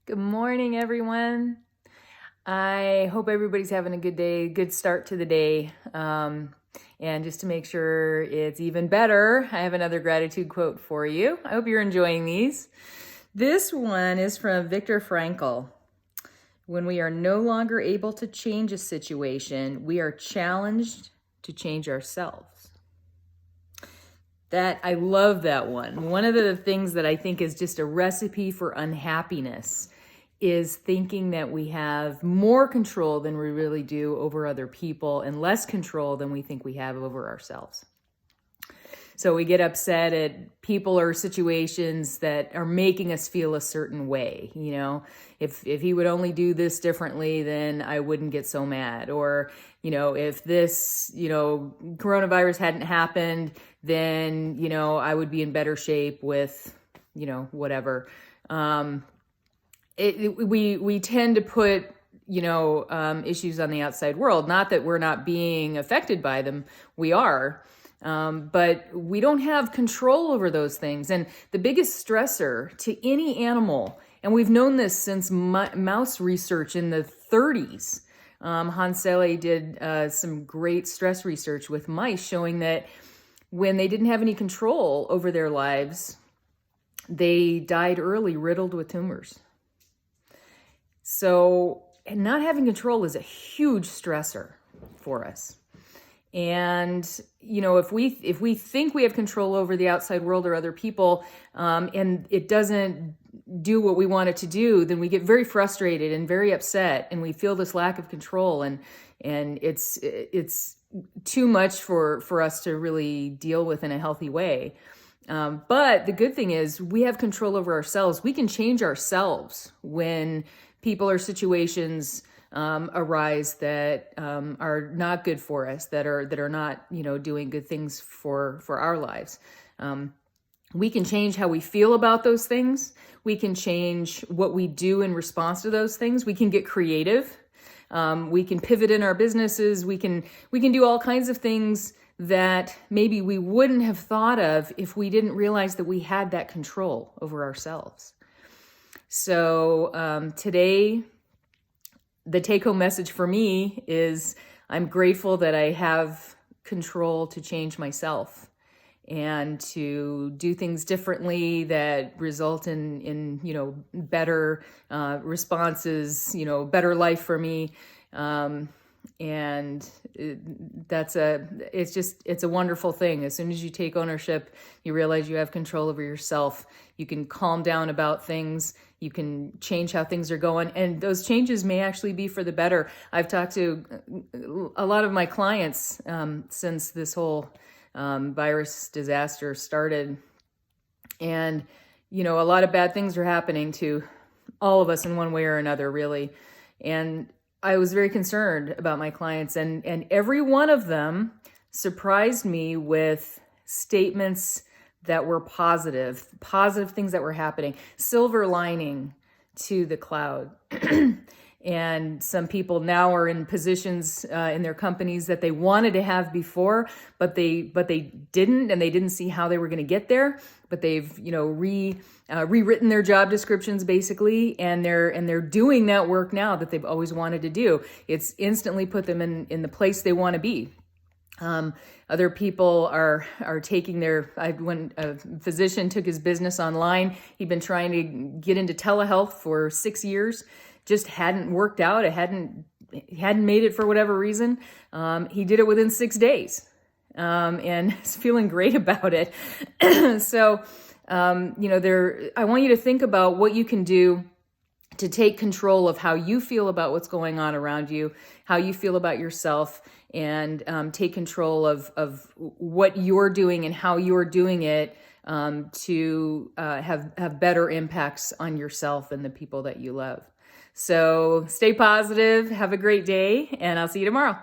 Good morning, everyone. I hope everybody's having a good day, good start to the day. And just to make sure it's even better, I have another gratitude quote for you. I hope you're enjoying these. This one is from Viktor Frankl. When we are no longer able to change a situation, we are challenged to change ourselves. I love that one. One of the things that I think is just a recipe for unhappiness is thinking that we have more control than we really do over other people and less control than we think we have over ourselves. So we get upset at people or situations that are making us feel a certain way. If he would only do this differently, then I wouldn't get so mad. Or, if this, coronavirus hadn't happened, then, I would be in better shape with, whatever. We tend to put, issues on the outside world. Not that we're not being affected by them. We are. But we don't have control over those things. And the biggest stressor to any animal, and we've known this since mouse research in the 30s. Hans Selye did some great stress research with mice showing that when they didn't have any control over their lives, they died early, riddled with tumors. So not having control is a huge stressor for us. And, if we think we have control over the outside world or other people, and it doesn't do what we want it to do, then we get very frustrated and very upset, and we feel this lack of control, and it's too much for us to really deal with in a healthy way. But the good thing is we have control over ourselves. We can change ourselves when people or situations arise that are not good for us, that are not doing good things for our lives. We can change how we feel about those things. We can change what we do in response to those things. We can get creative. We can pivot in our businesses. We can do all kinds of things that maybe we wouldn't have thought of if we didn't realize that we had that control over ourselves. So today, the take-home message for me is I'm grateful that I have control to change myself and to do things differently that result in better responses, better life for me. And it's a wonderful thing. As soon as you take ownership, you realize you have control over yourself. You can calm down about things. You can change how things are going. And those changes may actually be for the better. I've talked to a lot of my clients since this whole virus disaster started. And, a lot of bad things are happening to all of us in one way or another, really. And I was very concerned about my clients, and every one of them surprised me with statements that were positive things that were happening, silver lining to the cloud. And some people now are in positions in their companies that they wanted to have before, but they didn't, and they didn't see how they were going to get there. But they've rewritten their job descriptions basically, and they're doing that work now that they've always wanted to do. It's instantly put them in the place they want to be. Other people are taking when a physician took his business online, he'd been trying to get into telehealth for 6 years, just hadn't worked out. He hadn't made it for whatever reason. He did it within 6 days, and is feeling great about it. So, I want you to think about what you can do to take control of how you feel about what's going on around you, how you feel about yourself, and take control of what you're doing and how you're doing it to have better impacts on yourself and the people that you love. So stay positive, have a great day, and I'll see you tomorrow.